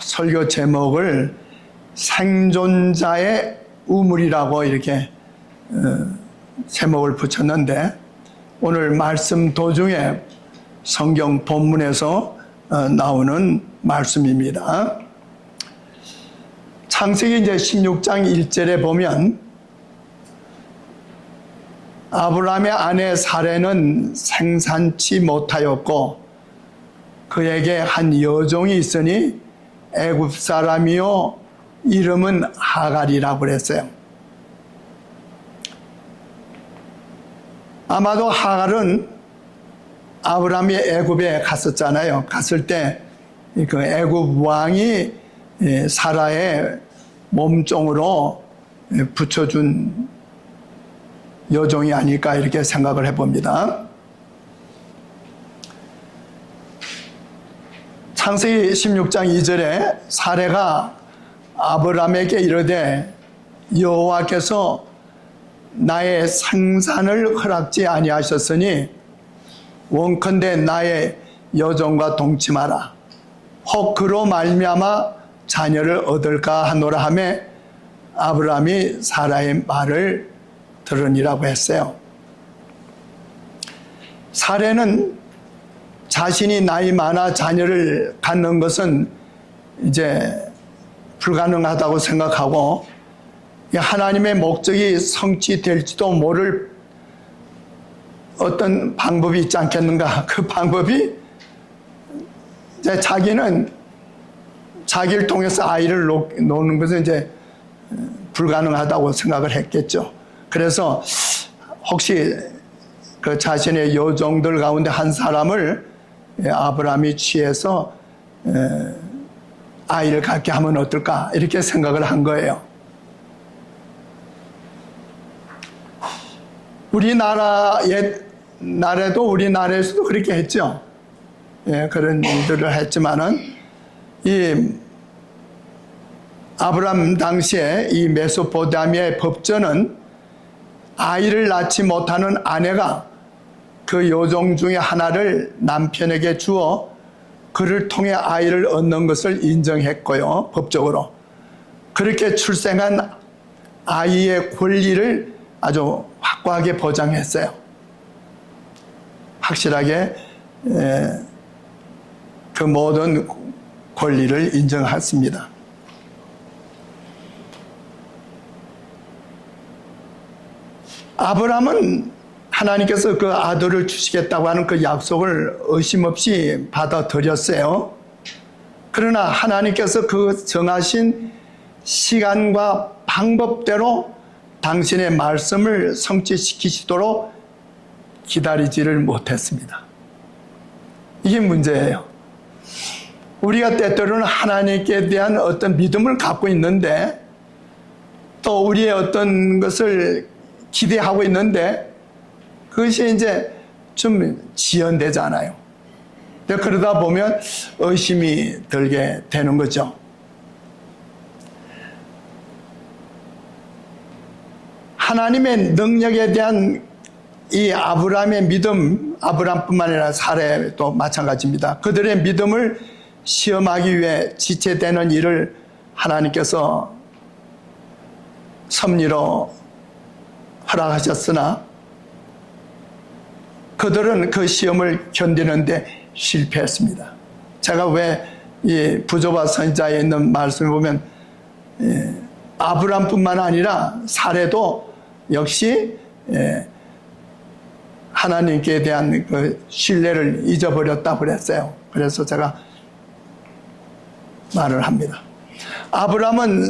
설교 제목을 생존자의 우물이라고 이렇게 제목을 붙였는데, 오늘 말씀 도중에 성경 본문에서 나오는 말씀입니다. 창세기 이제 16장 1절에 보면 아브라함의 아내 사레는 생산치 못하였고 그에게 한 여종이 있으니 애굽 사람이요 이름은 하갈이라고 그랬어요. 아마도 하갈은 아브라함이 애굽에 갔었잖아요. 갔을 때 그 애굽 왕이 사라의 몸종으로 붙여준 여종이 아닐까 이렇게 생각을 해봅니다. 창세기 16장 2절에 사레가 아브라함에게 이르되 여호와께서 나의 생산을 허락지 아니하셨으니 원컨대 나의 여종과 동침하라. 혹 그로 말미암아 자녀를 얻을까 하노라 하매 아브라함이 사라의 말을 들으니라고 했어요. 사레는 자신이 나이 많아 자녀를 갖는 것은 이제 불가능하다고 생각하고 하나님의 목적이 성취될지도 모를 어떤 방법이 있지 않겠는가. 그 방법이 이제 자기는 자기를 통해서 아이를 놓는 것은 이제 불가능하다고 생각을 했겠죠. 그래서 혹시 그 자신의 여종들 가운데 한 사람을 아브라함이 취해서 아이를 갖게 하면 어떨까 이렇게 생각을 한 거예요. 우리나라에서도 그렇게 했죠. 그런 일들을 했지만은 이 아브라함 당시에 이 메소포타미아의 법전은 아이를 낳지 못하는 아내가 그 여종 중에 하나를 남편에게 주어 그를 통해 아이를 얻는 것을 인정했고요. 법적으로. 그렇게 출생한 아이의 권리를 아주 확고하게 보장했어요. 확실하게 그 모든 권리를 인정했습니다. 아브라함은 하나님께서 그 아들을 주시겠다고 하는 그 약속을 의심 없이 받아들였어요. 그러나 하나님께서 그 정하신 시간과 방법대로 당신의 말씀을 성취시키시도록 기다리지를 못했습니다. 이게 문제예요. 우리가 때때로는 하나님께 대한 어떤 믿음을 갖고 있는데 또 우리의 어떤 것을 기대하고 있는데 그것이 이제 좀 지연되잖아요. 그러다 보면 의심이 들게 되는 거죠. 하나님의 능력에 대한 이 아브라함의 믿음, 아브라함뿐만 아니라 사레도 마찬가지입니다. 그들의 믿음을 시험하기 위해 지체되는 일을 하나님께서 섭리로 허락하셨으나 그들은 그 시험을 견디는데 실패했습니다. 제가 왜 이 부조바 선지자에 있는 말씀을 보면 아브라함뿐만 아니라 사레도 역시 하나님께 대한 그 신뢰를 잊어버렸다고 그랬어요. 그래서 제가 말을 합니다. 아브라함은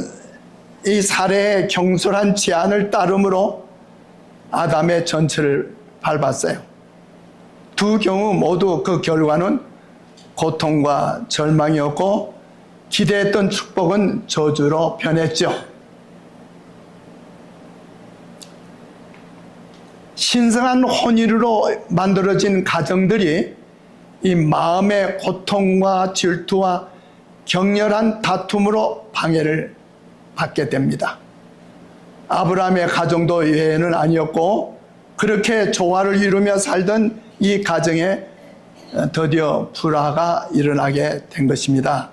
이 사레의 경솔한 제안을 따름으로 아담의 전체를 밟았어요. 두 경우 모두 그 결과는 고통과 절망이었고 기대했던 축복은 저주로 변했죠. 신성한 혼인으로 만들어진 가정들이 이 마음의 고통과 질투와 격렬한 다툼으로 방해를 받게 됩니다. 아브라함의 가정도 예외는 아니었고 그렇게 조화를 이루며 살던 이 가정에 드디어 불화가 일어나게 된 것입니다.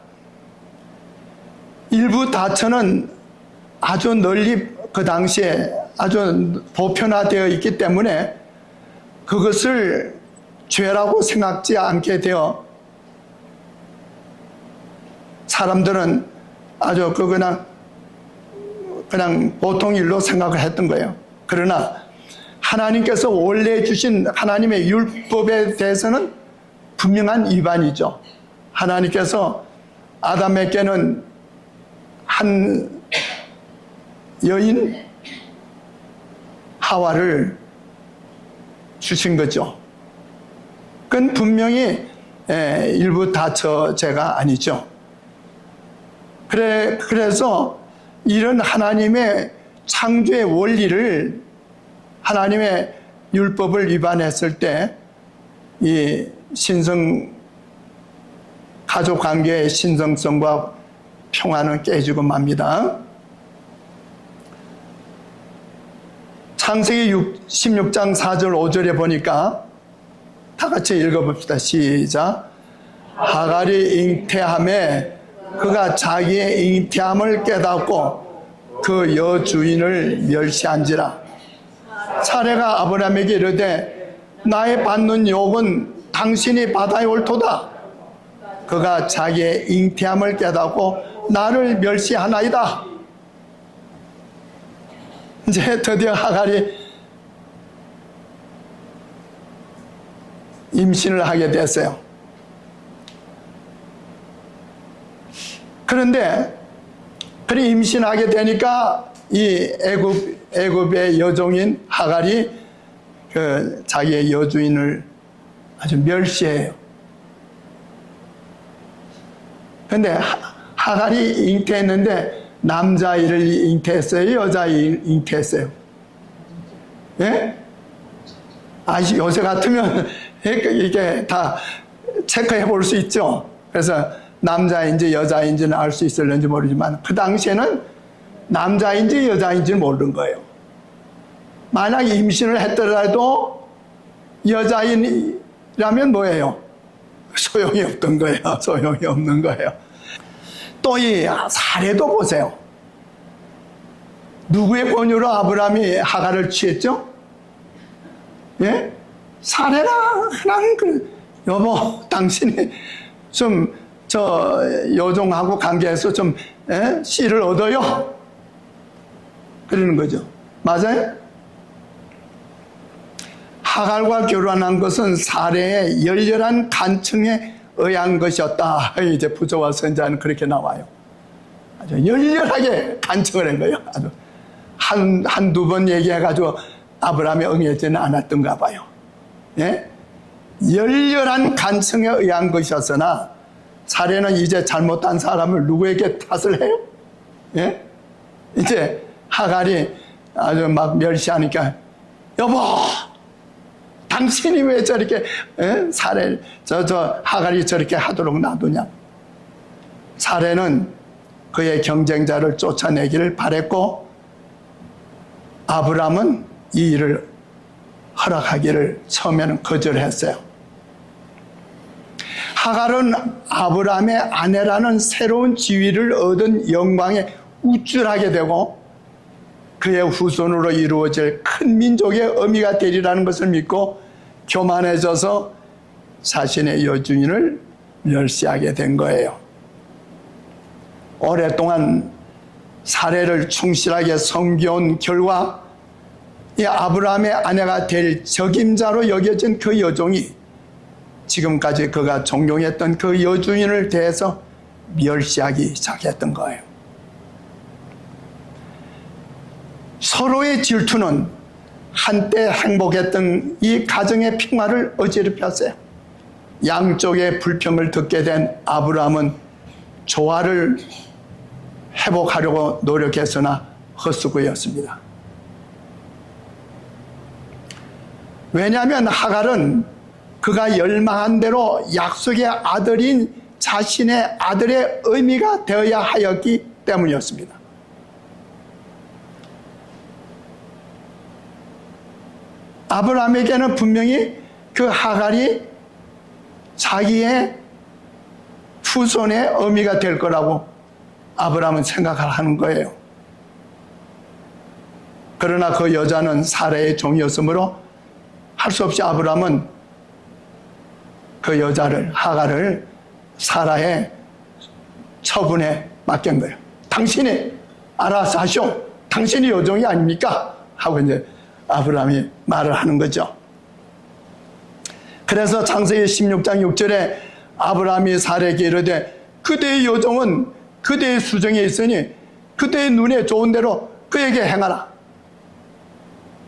일부 다처는 아주 널리 그 당시에 아주 보편화되어 있기 때문에 그것을 죄라고 생각지 않게 되어 사람들은 아주 그냥 보통 일로 생각을 했던 거예요. 그러나 하나님께서 원래 주신 하나님의 율법에 대해서는 분명한 위반이죠. 하나님께서 아담에게는 한 여인 하와를 주신 거죠. 그건 분명히 일부 다처죄가 아니죠. 그래서 이런 하나님의 창조의 원리를, 하나님의 율법을 위반했을 때 이 가족 관계의 신성성과 평화는 깨지고 맙니다. 창세기 16장 4절 5절에 보니까 다 같이 읽어봅시다. 시작. 하갈이 잉태함에 그가 자기의 잉태함을 깨닫고 그 여주인을 멸시한지라. 사레가 아브라함에게 이르되 나의 받는 욕은 당신이 받아야 옳도다. 그가 자기의 잉태함을 깨닫고 나를 멸시하나이다. 이제 드디어 하갈이 임신을 하게 됐어요. 그런데 그리 임신하게 되니까 이 애굽의 여종인 하갈이 자기의 여주인을 아주 멸시해요. 그런데 하갈이 잉태했는데 남자아이를 잉태했어요? 여자아이 잉태했어요? 예? 요새 같으면 이게 다 체크해 볼 수 있죠. 그래서 남자인지 여자인지는 알 수 있을는지 모르지만 그 당시에는 남자인지 여자인지 모르는 거예요. 만약 임신을 했더라도 여자인이라면 뭐예요? 소용이 없던 거예요. 소용이 없는 거예요. 또 이 사례도 보세요. 누구의 권유로 아브라함이 하갈을 취했죠? 예? 사례가 그냥 여보 당신이 좀 저 여종하고 관계해서 좀 씨를 얻어요. 그러는 거죠. 맞아요? 하갈과 결혼한 것은 사례의 열렬한 간청에 의한 것이었다. 이제 부조와 선자는 그렇게 나와요. 아주 열렬하게 간청을 한 거예요. 아주 한두 번 얘기해가지고 아브라함이 응해지는 않았던가 봐요. 예? 열렬한 간청에 의한 것이었으나 사례는 이제 잘못한 사람을 누구에게 탓을 해요? 예? 이제 하갈이 아주 막 멸시하니까 여보 당신이 왜 저렇게 사례 하갈이 저렇게 하도록 놔두냐. 사례는 그의 경쟁자를 쫓아내기를 바랬고 아브라함은 이 일을 허락하기를 처음에는 거절했어요. 하갈은 아브라함의 아내라는 새로운 지위를 얻은 영광에 우쭐하게 되고 그의 후손으로 이루어질 큰 민족의 어미가 되리라는 것을 믿고 교만해져서 자신의 여주인을 멸시하게 된 거예요. 오랫동안 사례를 충실하게 섬겨온 결과 이 아브라함의 아내가 될 적임자로 여겨진 그 여종이 지금까지 그가 존경했던 그 여주인을 대해서 멸시하기 시작했던 거예요. 서로의 질투는 한때 행복했던 이 가정의 평화를 어지럽혔어요. 양쪽의 불평을 듣게 된 아브라함은 조화를 회복하려고 노력했으나 헛수고였습니다. 왜냐하면 하갈은 그가 열망한 대로 약속의 아들인 자신의 아들의 의미가 되어야 하였기 때문이었습니다. 아브라함에게는 분명히 그 하갈이 자기의 후손의 어미가 될 거라고 아브라함은 생각을 하는 거예요. 그러나 그 여자는 사라의 종이었으므로 할 수 없이 아브라함은 그 여자를, 하갈을 사라의 처분에 맡긴 거예요. 당신이 알아서 하시오. 당신이 여종이 아닙니까? 하고 이제 아브라함이 말을 하는 거죠. 그래서 창세기 16장 6절에 아브라함이 사라에게 이르되 그대의 여종은 그대의 수정에 있으니 그대의 눈에 좋은 대로 그에게 행하라.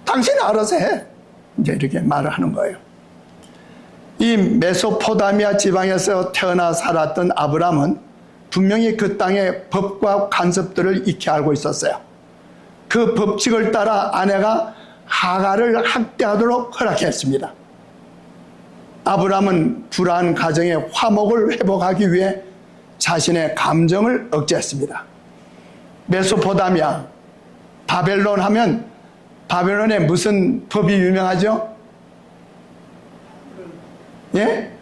당신이 알아서 해. 이제 이렇게 말을 하는 거예요. 이 메소포타미아 지방에서 태어나 살았던 아브라함은 분명히 그 땅의 법과 관습들을 익히 알고 있었어요. 그 법칙을 따라 아내가 하갈을 학대하도록 허락했습니다. 아브라함은 불안한 가정의 화목을 회복하기 위해 자신의 감정을 억제했습니다. 메소포타미아, 바벨론 하면 바벨론에 무슨 법이 유명하죠? 예?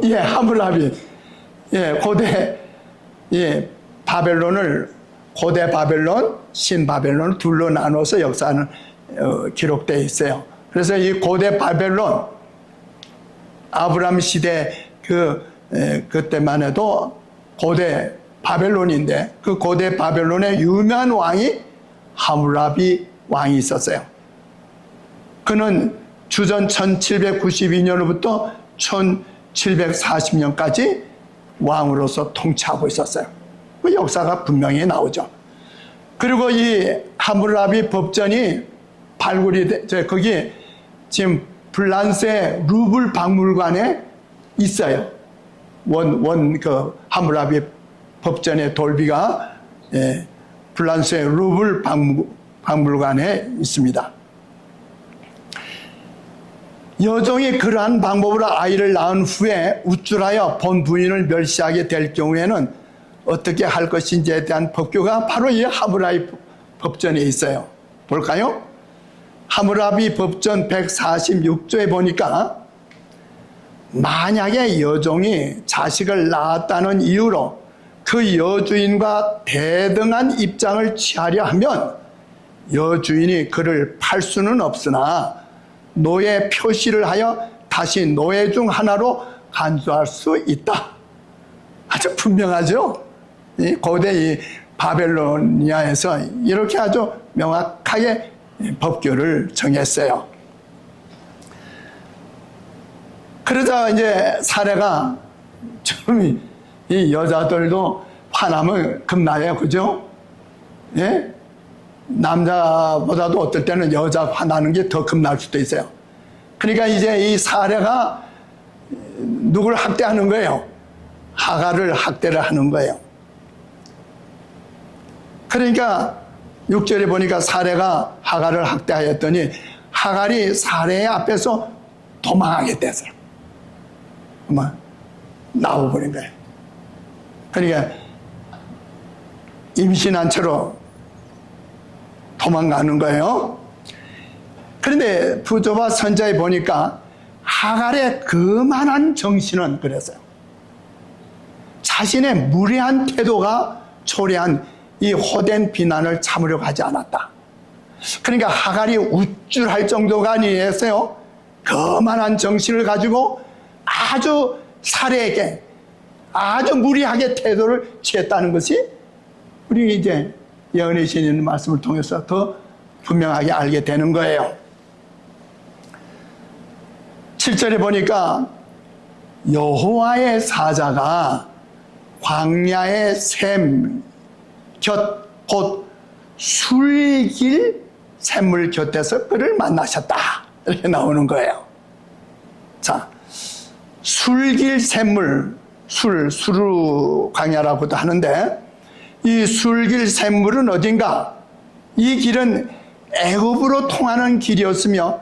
예, 하물라비. 예, 고대, 예, 바벨론을 고대 바벨론, 신 바벨론 둘로 나눠서 역사는 기록되어 있어요. 그래서 이 고대 바벨론, 아브라함 시대 그때만 해도 고대 바벨론인데 그 고대 바벨론의 유명한 왕이 하물라비 왕이 있었어요. 그는 주전 1792년부터 1740년까지 왕으로서 통치하고 있었어요. 그 역사가 분명히 나오죠. 그리고 이 하물라비 법전이 발굴이 거기 지금 프랑스의 루블 박물관에 있어요. 그 하물라비 법전의 돌비가 프랑스의 루블 박물관에 있습니다. 여종이 그러한 방법으로 아이를 낳은 후에 우쭐하여 본 부인을 멸시하게 될 경우에는 어떻게 할 것인지에 대한 법규가 바로 이 하물라비 법전에 있어요. 볼까요? 하물라비 법전 146조에 보니까 만약에 여종이 자식을 낳았다는 이유로 그 여주인과 대등한 입장을 취하려 하면 여주인이 그를 팔 수는 없으나 노예 표시를 하여 다시 노예 중 하나로 간수할 수 있다. 아주 분명하죠? 고대 이 바벨로니아에서 이렇게 아주 명확하게 법규를 정했어요. 그러자 이제 사례가 좀 이 여자들도 화나면 겁나요, 그죠? 예? 남자보다도 어떨 때는 여자 화나는 게 더 겁날 수도 있어요. 그러니까 이제 이 사례가 누굴 학대하는 거예요? 하갈을 학대를 하는 거예요. 그러니까 6절에 보니까 사례가 하갈을 학대하였더니 하갈이 사례의 앞에서 도망하게 됐어요. 나와버린 거예요. 그러니까 임신한 채로 도망가는 거예요. 그런데 부조와 선자에 보니까 하갈의 그만한 정신은 그랬어요. 자신의 무례한 태도가 초래한 이 호된 비난을 참으려고 하지 않았다. 그러니까 하갈이 우쭐할 정도가 아니었어요. 그만한 정신을 가지고 아주 사례에게 아주 무리하게 태도를 취했다는 것이 우리 이제 예언의 신인 말씀을 통해서 더 분명하게 알게 되는 거예요. 7절에 보니까 여호와의 사자가 광야의 샘 곁 곧 술길 샘물 곁에서 그를 만나셨다. 이렇게 나오는 거예요. 자, 술길 샘물, 수루 광야라고도 하는데 이 술길 샘물은 어딘가? 이 길은 애굽으로 통하는 길이었으며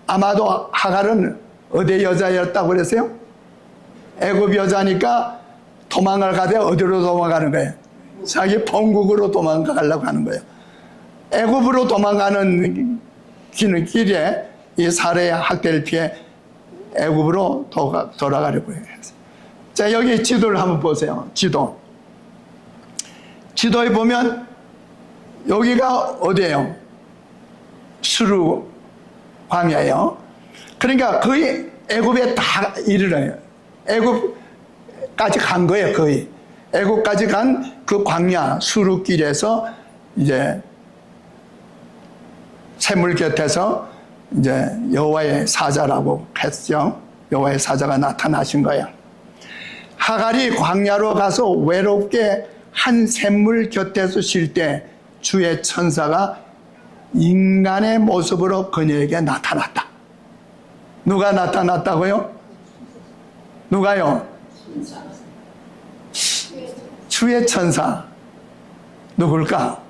아마도 하갈은 어디 여자였다고 그랬어요? 애굽 여자니까 도망을 가되 어디로 도망가는 거예요? 자기 본국으로 도망가려고 하는 거예요. 애굽으로 도망가는 길에 이 사례의 학대를 피해 애굽으로 돌아가려고 해요. 자, 여기 지도를 한번 보세요. 지도. 지도에 보면 여기가 어디예요? 수르 광야예요. 그러니까 거의 애굽에 다 이르러요. 애굽까지 간 거예요. 거의 애굽까지 간 그 광야 수르길에서 이제 샘물 곁에서 이제 여호와의 사자라고 했죠. 여호와의 사자가 나타나신 거예요. 하갈이 광야로 가서 외롭게 한 샘물 곁에서 쉴 때 주의 천사가 인간의 모습으로 그녀에게 나타났다. 누가 나타났다고요? 누가요? 주의 천사. 누굴까?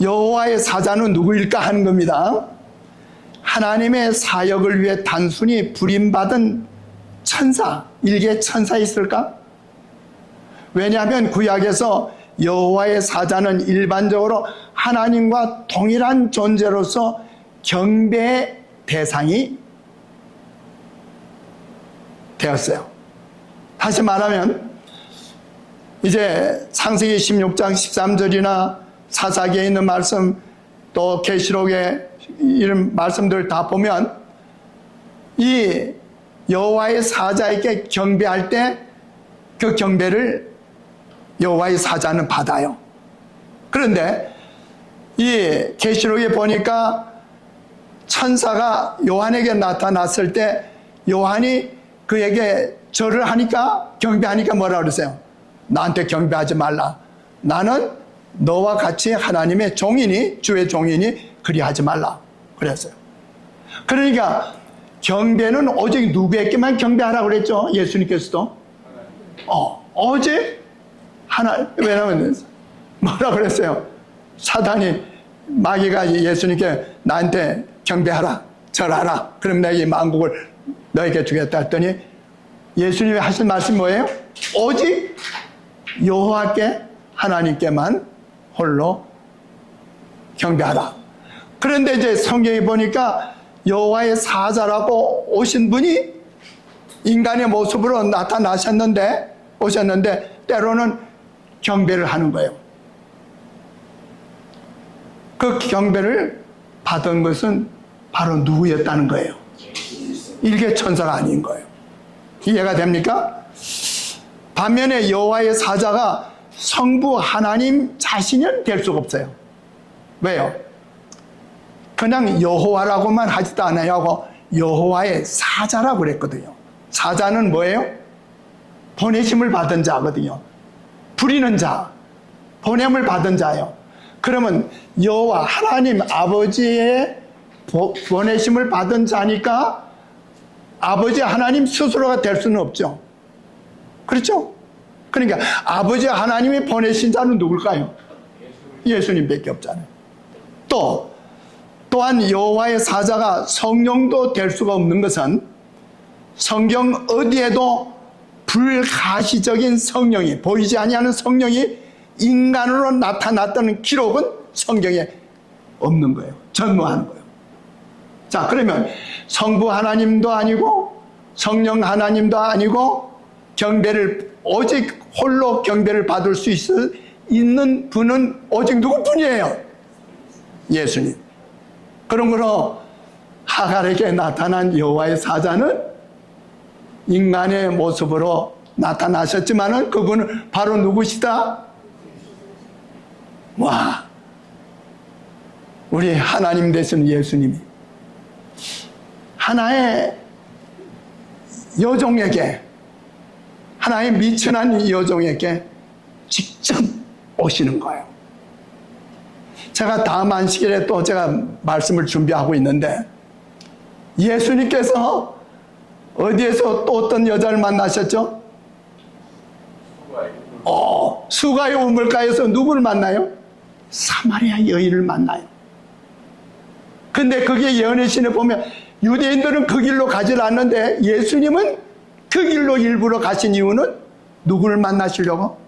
여호와의 사자는 누구일까 하는 겁니다. 하나님의 사역을 위해 단순히 부림받은 천사, 일개 천사 있을까? 왜냐하면 구약에서 여호와의 사자는 일반적으로 하나님과 동일한 존재로서 경배의 대상이 되었어요. 다시 말하면 이제 창세기 16장 13절이나 사사기에 있는 말씀, 또 계시록의 이런 말씀들 다 보면 이 여호와의 사자에게 경배할 때 그 경배를 여호와의 사자는 받아요. 그런데 이 계시록에 보니까 천사가 요한에게 나타났을 때 요한이 그에게 절을 하니까, 경배하니까 뭐라 그러세요? 나한테 경배하지 말라. 나는 너와 같이 하나님의 종이니, 주의 종이니 그리하지 말라 그랬어요. 그러니까 경배는 오직 누구에게만 경배하라고 그랬죠? 예수님께서도 오직 하나. 왜냐하면 뭐라 그랬어요? 사단이, 마귀가 예수님께 나한테 경배하라, 절하라, 그럼 내가 이 만국을 너에게 주겠다 했더니 예수님이 하신 말씀이 뭐예요? 오직 여호와께, 하나님께만 홀로 경배하라. 그런데 이제 성경에 보니까 여호와의 사자라고 오신 분이 인간의 모습으로 오셨는데 때로는 경배를 하는 거예요. 그 경배를 받은 것은 바로 누구였다는 거예요? 일개 천사가 아닌 거예요. 이해가 됩니까? 반면에 여호와의 사자가 성부 하나님 자신은 될 수가 없어요. 왜요? 그냥 여호와라고만 하지도 않아요. 하고 여호와의 사자라고 그랬거든요. 사자는 뭐예요? 보내심을 받은 자거든요. 부리는 자, 보냄을 받은 자예요. 그러면 여호와 하나님 아버지의 보내심을 받은 자니까 아버지 하나님 스스로가 될 수는 없죠. 그렇죠? 그러니까 아버지 하나님이 보내신 자는 누굴까요? 예수님밖에 없잖아요. 또한 여호와의 사자가 성령도 될 수가 없는 것은 성경 어디에도 불가시적인 성령이, 보이지 아니하는 성령이 인간으로 나타났다는 기록은 성경에 없는 거예요. 전무하는 거예요. 자, 그러면 성부 하나님도 아니고 성령 하나님도 아니고 오직 홀로 경배를 받을 수 있는 분은 오직 누구뿐이에요? 예수님. 그러므로 하갈에게 나타난 여호와의 사자는 인간의 모습으로 나타나셨지만은 그분은 바로 누구시다? 와, 우리 하나님 되신 예수님이 하나의 여종에게, 하나의 미천한 여종에게 직접 오시는 거예요. 제가 다음 안식일에 또 제가 말씀을 준비하고 있는데 예수님께서 어디에서 또 어떤 여자를 만나셨죠? 수가의 우물가에서 누구를 만나요? 사마리아 여인을 만나요. 근데 그게 예언의 보면 유대인들은 그 길로 가지 않는데 예수님은 그 길로 일부러 가신 이유는 누구를 만나시려고?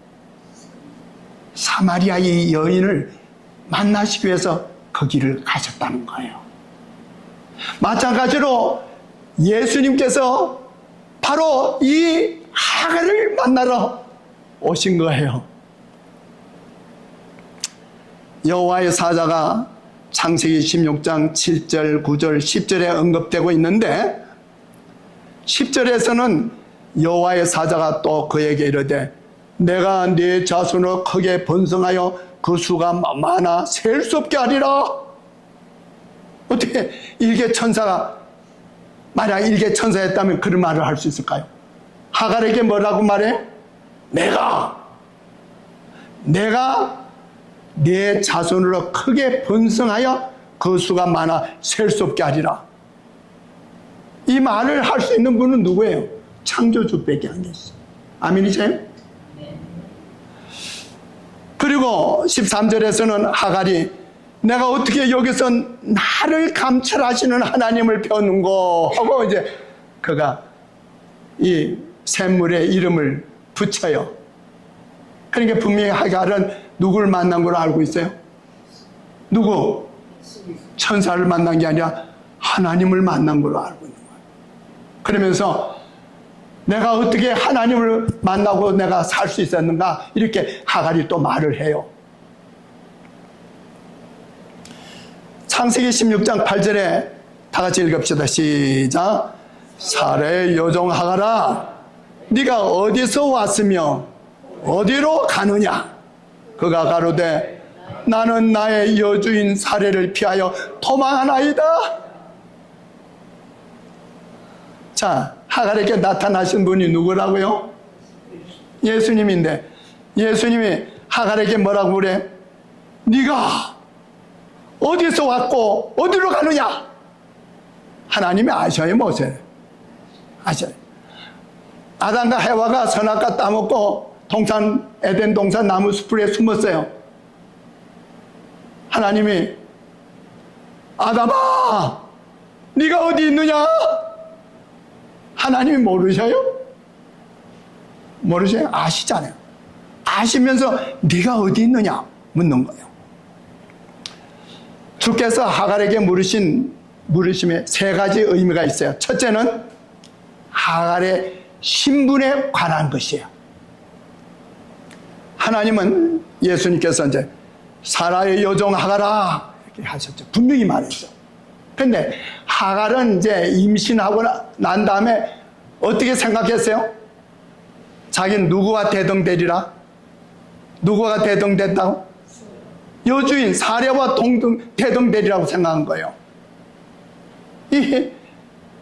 사마리아의 여인을 만나시기 위해서 그 길을 가셨다는 거예요. 마찬가지로 예수님께서 바로 이 하갈을 만나러 오신 거예요. 여호와의 사자가 창세기 16장 7절, 9절, 10절에 언급되고 있는데 10절에서는 여호와의 사자가 또 그에게 이르되 내가 네 자손을 크게 번성하여 그 수가 많아 셀 수 없게 하리라. 어떻게 일개 천사가, 만약 일개 천사였다면 그런 말을 할 수 있을까요? 하갈에게 뭐라고 말해? 내가 네 자손으로 크게 번성하여 그 수가 많아 셀 수 없게 하리라. 이 말을 할 수 있는 분은 누구예요? 창조주밖에 안 계시죠. 아멘이세요? 그리고 13절에서는 하갈이 내가 어떻게 여기서 나를 감찰하시는 하나님을 펴는고 하고 이제 그가 이 샘물의 이름을 붙여요. 그러니까 분명히 하갈은 누구를 만난 걸로 알고 있어요? 누구? 천사를 만난 게 아니라 하나님을 만난 걸로 알고 있는 거예요. 그러면서 내가 어떻게 하나님을 만나고 내가 살 수 있었는가, 이렇게 하갈이 또 말을 해요. 창세기 16장 8절에 다 같이 읽읍시다. 시작. 사레의 여종 하갈아, 네가 어디서 왔으며 어디로 가느냐? 그가 가로되 나는 나의 여주인 사레를 피하여 도망하나이다. 자, 하갈에게 나타나신 분이 누구라고요? 예수님인데, 예수님이 하갈에게 뭐라고 그래? 네가 어디서 왔고 어디로 가느냐? 하나님이 아셔요, 모세를? 아셔요. 아담과 해와가 선악과 따먹고 에덴 동산 나무 숲에 숨었어요. 하나님이 아담아, 네가 어디 있느냐? 하나님이 모르셔요? 모르셔요? 아시잖아요. 아시면서 네가 어디 있느냐 묻는 거예요. 주께서 하갈에게 물으신 물으심에 세 가지 의미가 있어요. 첫째는 하갈의 신분에 관한 것이에요. 하나님은, 예수님께서 이제 사라의 여종 하갈아 이렇게 하셨죠. 분명히 말했죠. 근데 하갈은 이제 임신하고 난 다음에 어떻게 생각했어요? 자기는 누구와 대등되리라? 누구와 대등됐다고? 여주인 사례와 대등되리라고 생각한 거예요. 이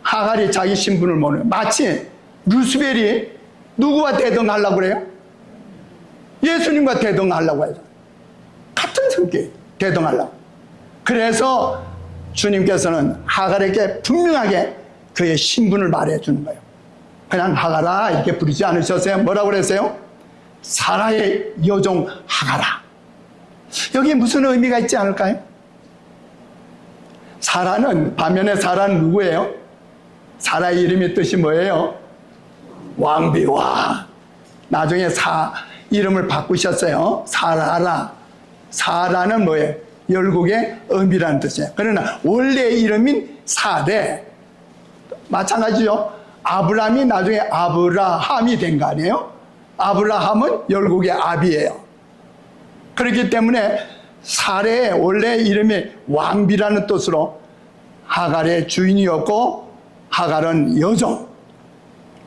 하갈이 자기 신분을 모르요. 마치 루스벨이 누구와 대등하려고 그래요? 예수님과 대등하려고 해요. 같은 성격이 대등하려고. 그래서 주님께서는 하갈에게 분명하게 그의 신분을 말해주는 거예요. 그냥 하갈아 이렇게 부르지 않으셨어요? 뭐라고 그랬어요? 사라의 여종 하갈아. 여기에 무슨 의미가 있지 않을까요? 사라는, 반면에 사라는 누구예요? 사라의 이름의 뜻이 뭐예요? 왕비와. 나중에 이름을 바꾸셨어요. 사라라. 사라는 뭐예요? 열국의 어미라는 뜻이에요. 그러나 원래 이름인 사대. 마찬가지죠. 아브라함이 나중에 아브라함이 된 거 아니에요? 아브라함은 열국의 아비예요. 그렇기 때문에 사레의 원래 이름이 왕비라는 뜻으로 하갈의 주인이었고, 하갈은 여종,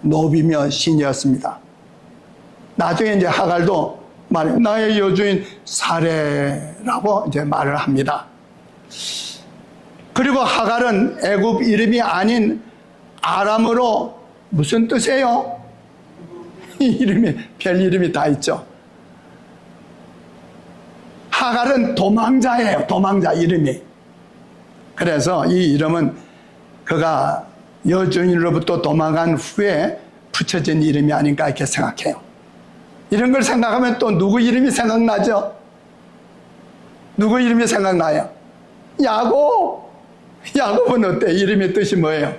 노비며 신이었습니다. 나중에 이제 하갈도 나의 여주인 사레라고 이제 말을 합니다. 그리고 하갈은 애굽 이름이 아닌 아람어로 무슨 뜻이에요? 이름이, 별 이름이 다 있죠. 하갈은 도망자예요. 도망자 이름이. 그래서 이 이름은 그가 여주인으로부터 도망간 후에 붙여진 이름이 아닌가 이렇게 생각해요. 이런 걸 생각하면 또 누구 이름이 생각나죠? 누구 이름이 생각나요? 야곱. 야곱은 어때? 이름의 뜻이 뭐예요?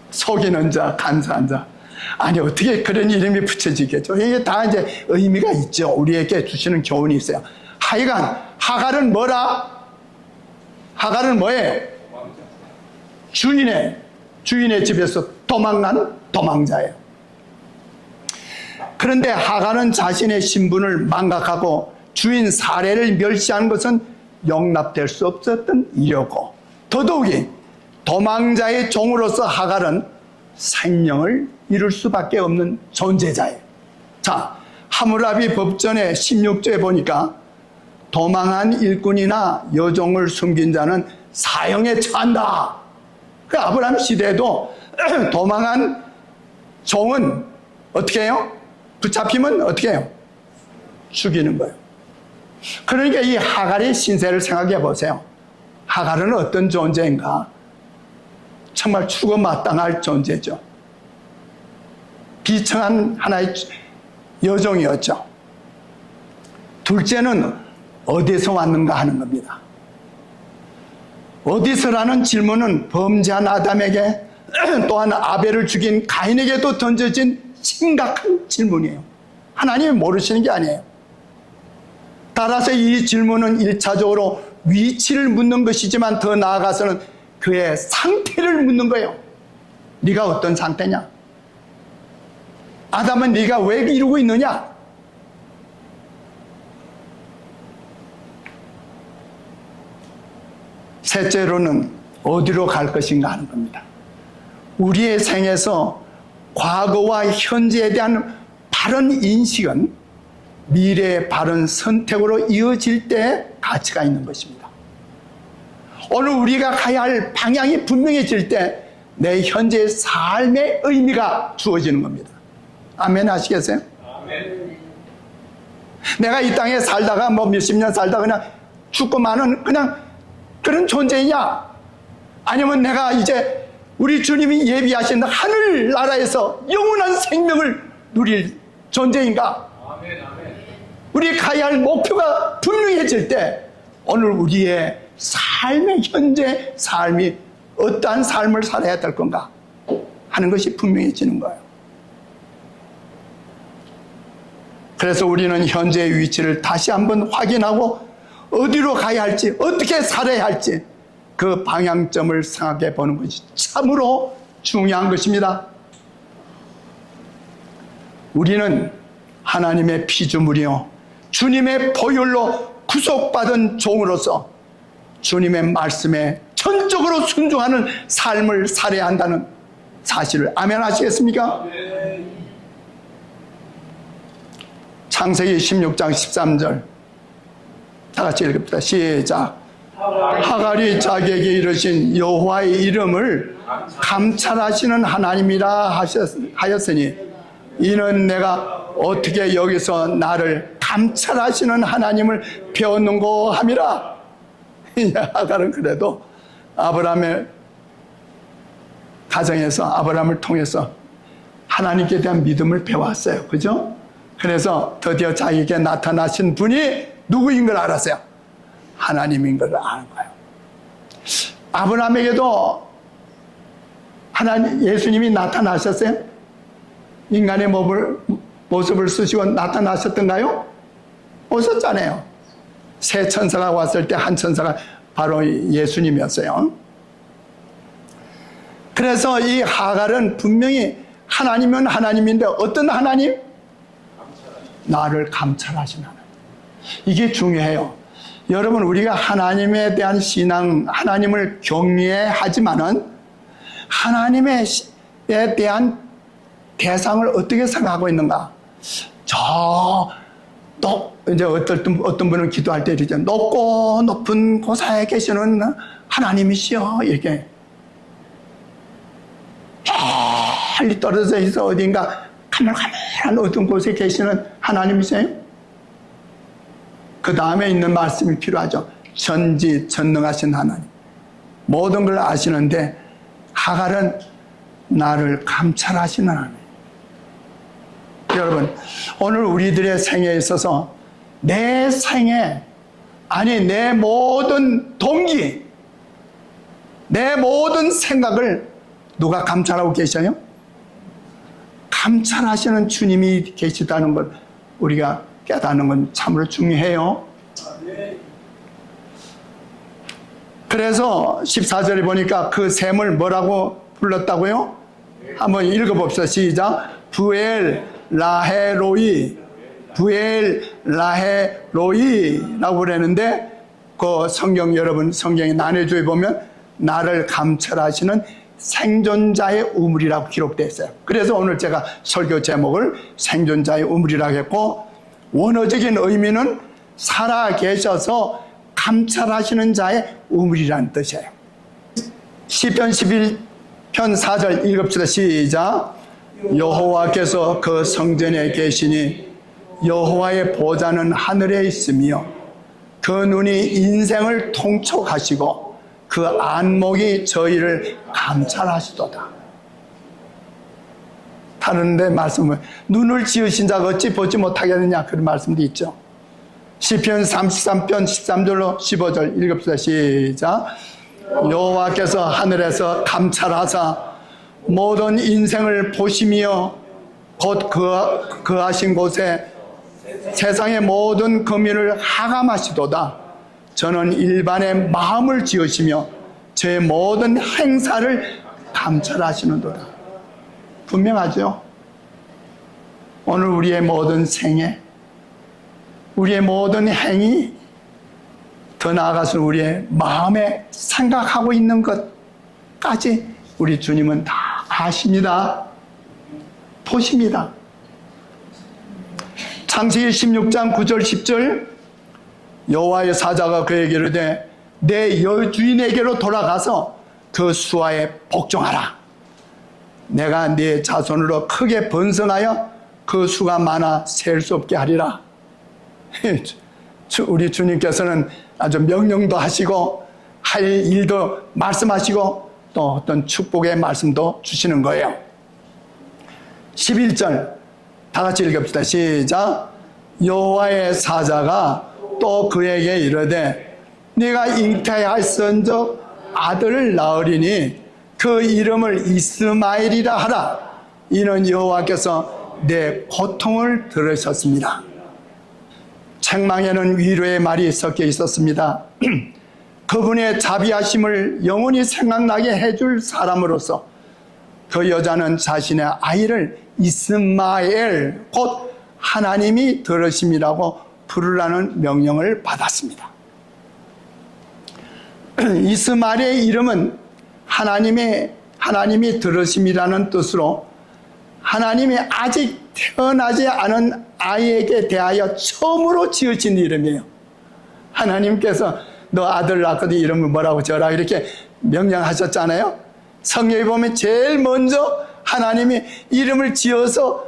속이는 자, 간사한 자. 아니, 어떻게 그런 이름이 붙여지겠죠? 이게 다 이제 의미가 있죠. 우리에게 주시는 교훈이 있어요. 하여간 하갈은 뭐라? 하갈은 뭐예요? 주인의 집에서 도망간 도망자예요. 그런데 하갈은 자신의 신분을 망각하고 주인 사례를 멸시하는 것은 용납될 수 없었던 일이었고, 더더욱이 도망자의 종으로서 하갈은 생명을 잃을 수밖에 없는 존재자예요. 자, 하므라비 법전의 16조에 보니까 도망한 일꾼이나 여종을 숨긴 자는 사형에 처한다. 그 아브라함 시대에도 도망한 종은 어떻게 해요? 붙잡히면 어떻게 해요? 죽이는 거예요. 그러니까 이 하갈의 신세를 생각해 보세요. 하갈은 어떤 존재인가? 정말 죽어 마땅할 존재죠. 비천한 하나의 여종이었죠. 둘째는 어디서 왔는가 하는 겁니다. 어디서라는 질문은 범죄한 아담에게 또한 아벨을 죽인 가인에게도 던져진 심각한 질문이에요. 하나님이 모르시는 게 아니에요. 따라서 이 질문은 1차적으로 위치를 묻는 것이지만 더 나아가서는 그의 상태를 묻는 거예요. 네가 어떤 상태냐? 아담은 네가 왜 이러고 있느냐? 셋째로는 어디로 갈 것인가 하는 겁니다. 우리의 생에서 과거와 현재에 대한 바른 인식은 미래의 바른 선택으로 이어질 때 가치가 있는 것입니다. 오늘 우리가 가야 할 방향이 분명해질 때 내 현재의 삶의 의미가 주어지는 겁니다. 아멘 하시겠어요? 아멘. 내가 이 땅에 살다가 뭐 몇십 년 살다가 그냥 죽고 마는 그냥 그런 존재이냐? 아니면 내가 이제 우리 주님이 예비하신 하늘나라에서 영원한 생명을 누릴 존재인가? 아멘, 아멘. 우리 가야 할 목표가 분명해질 때 오늘 우리의 삶의 현재 삶이 어떠한 삶을 살아야 될 건가 하는 것이 분명해지는 거예요. 그래서 우리는 현재의 위치를 다시 한번 확인하고 어디로 가야 할지, 어떻게 살아야 할지 그 방향점을 생각해 보는 것이 참으로 중요한 것입니다. 우리는 하나님의 피조물이요 주님의 보혈로 구속받은 종으로서 주님의 말씀에 전적으로 순종하는 삶을 살아야 한다는 사실을 아멘 하시겠습니까? 창세기 16장 13절 다 같이 읽읍시다. 시작. 하갈이 자기에게 이르신 여호와의 이름을 감찰하시는 하나님이라 하였으니 이는 내가 어떻게 여기서 나를 감찰하시는 하나님을 배웠는고 함이라. 하갈은 그래도 아브라함의 가정에서 아브라함을 통해서 하나님께 대한 믿음을 배웠어요. 그죠? 그래서 드디어 자기에게 나타나신 분이 누구인 걸 알았어요. 하나님인 걸 아는 거예요. 아브라함에게도 하나님, 예수님이 나타나셨어요? 인간의 모습을 쓰시고 나타나셨던가요? 오셨잖아요. 세 천사가 왔을 때 한 천사가 바로 예수님이었어요. 그래서 이 하갈은 분명히 하나님은 하나님인데 어떤 하나님? 나를 감찰하신 하나님. 이게 중요해요. 여러분, 우리가 하나님에 대한 신앙, 하나님을 경외하지만은 하나님에 대한 대상을 어떻게 생각하고 있는가? 이제 어떤 분은 기도할 때 이러죠. 높고 높은 곳에 계시는 하나님이시여. 이렇게. 멀리 떨어져 있어 어딘가 가물가물한 어떤 곳에 계시는 하나님이세요? 그 다음에 있는 말씀이 필요하죠. 전지전능하신 하나님. 모든 걸 아시는데 하갈은 나를 감찰하시는 하나님. 여러분, 오늘 우리들의 생에 있어서 내 생에, 아니 내 모든 동기, 내 모든 생각을 누가 감찰하고 계셔요? 감찰하시는 주님이 계시다는 걸 우리가 깨닫는 건 참으로 중요해요. 그래서 14절에 보니까 그 샘을 뭐라고 불렀다고요? 한번 읽어봅시다. 시작. 부엘 라헤로이, 부엘 라헤로이라고 그러는데, 그 성경 여러분 성경의 난해주에 보면 나를 감찰하시는 생존자의 우물이라고 기록되어 있어요. 그래서 오늘 제가 설교 제목을 생존자의 우물이라고 했고, 원어적인 의미는 살아 계셔서 감찰하시는 자의 우물이라는 뜻이에요. 시편 11편 4절 읽읍시다. 시작. 여호와께서 그 성전에 계시니 여호와의 보좌는 하늘에 있으며 그 눈이 인생을 통촉하시고 그 안목이 저희를 감찰하시도다. 다른데 말씀은 눈을 지으신 자가 어찌 보지 못하겠느냐, 그런 말씀도 있죠. 시편 33편 13절로 15절 읽읍시다. 시작. 여호와께서 하늘에서 감찰하사 모든 인생을 보시며 곧 그하신 곳에 세상의 모든 거민을 하감하시도다. 저는 일반의 마음을 지으시며 제 모든 행사를 감찰하시는도다. 분명하죠? 오늘 우리의 모든 생애, 우리의 모든 행위, 더 나아가서 우리의 마음에 생각하고 있는 것까지 우리 주님은 다 아십니다. 보십니다. 창세기 16장 9절 10절 여호와의 사자가 그에게 이르되 내 여주인에게로 돌아가서 그 수하에 복종하라. 내가 네 자손으로 크게 번성하여 그 수가 많아 셀 수 없게 하리라. 우리 주님께서는 아주 명령도 하시고 할 일도 말씀하시고 또 어떤 축복의 말씀도 주시는 거예요. 11절 다 같이 읽읍시다. 시작. 여호와의 사자가 또 그에게 이르되 네가 잉태할선적 아들을 낳으리니 그 이름을 이스마엘이라 하라. 이는 여호와께서 내 고통을 들으셨습니다. 책망에는 위로의 말이 섞여 있었습니다. 그분의 자비하심을 영원히 생각나게 해줄 사람으로서 그 여자는 자신의 아이를 이스마엘, 곧 하나님이 들으심이라고 부르라는 명령을 받았습니다. 이스마엘의 이름은 하나님이 들으심이라는 뜻으로 하나님이 아직 태어나지 않은 아이에게 대하여 처음으로 지으신 이름이에요. 하나님께서 너 아들 낳거든 이름을 뭐라고 지어라 이렇게 명령하셨잖아요. 성경에 보면 제일 먼저 하나님이 이름을 지어서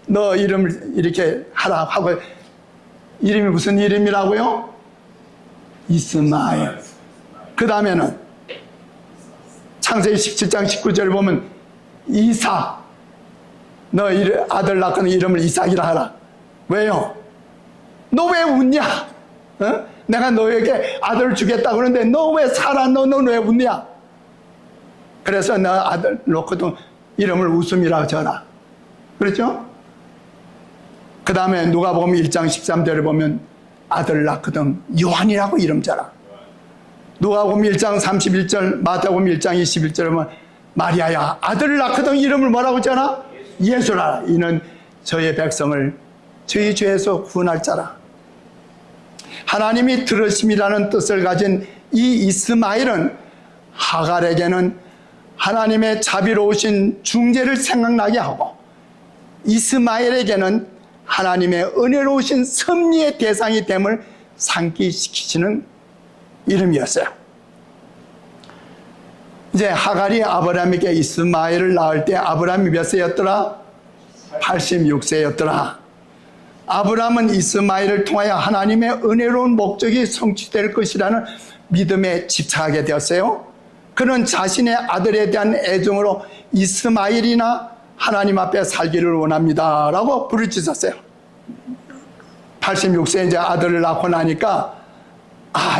너 이름을 이렇게 하라 하고, 이름이 무슨 이름이라고요? 이스마엘. 그 다음에는 창세기 17장 19절 보면 이삭, 너 아들 낳거든 이름을 이삭이라 하라. 왜요? 너 왜 웃냐? 어? 내가 너에게 아들을 주겠다고 그러는데 너 왜 살아? 너는 왜 웃냐? 그래서 너 아들 놓고도 이름을 웃음이라고 져라. 그렇죠? 그 다음에 누가복음 1장 13절에 보면 아들 낳거든 요한이라고 이름 져라. 누가복음 1장 31절, 마태복음 1장 21절에 보면 마리아야 아들을 낳거든 이름을 뭐라고 져라? 예수라. 이는 저의 백성을 저희 죄에서 구원할 자라. 하나님이 들으심이라는 뜻을 가진 이 이스마엘은 하갈에게는 하나님의 자비로우신 중재를 생각나게 하고, 이스마엘에게는 하나님의 은혜로우신 섭리의 대상이 됨을 상기시키시는 이름이었어요. 이제 하갈이 아브라함에게 이스마엘을 낳을 때 아브라함이 몇 세였더라? 86세였더라. 아브라함은 이스마엘을 통하여 하나님의 은혜로운 목적이 성취될 것이라는 믿음에 집착하게 되었어요. 그는 자신의 아들에 대한 애정으로 이스마엘이나 하나님 앞에 살기를 원합니다 라고 부르짖었어요. 86세 이제 아들을 낳고 나니까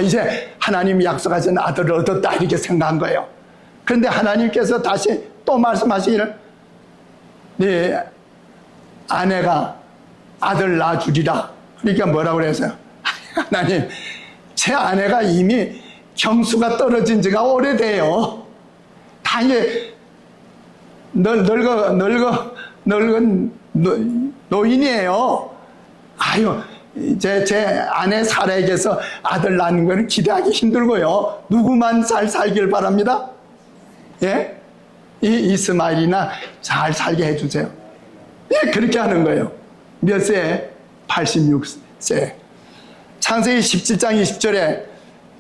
이제 하나님이 약속하신 아들을 얻었다 이렇게 생각한 거예요. 그런데 하나님께서 다시 또 말씀하시기를 네 아내가 아들 낳아주리라. 그러니까 뭐라고 그랬어요? 하나님, 제 아내가 이미 경수가 떨어진 지가 오래돼요. 다 이제 늙은 노인이에요. 아유, 제 아내 사라에게서 아들 낳는 거는 기대하기 힘들고요. 누구만 잘 살길 바랍니다. 예? 이 이스마엘이나 잘 살게 해주세요. 예, 그렇게 하는 거예요. 몇 세? 86세. 창세기 17장 20절에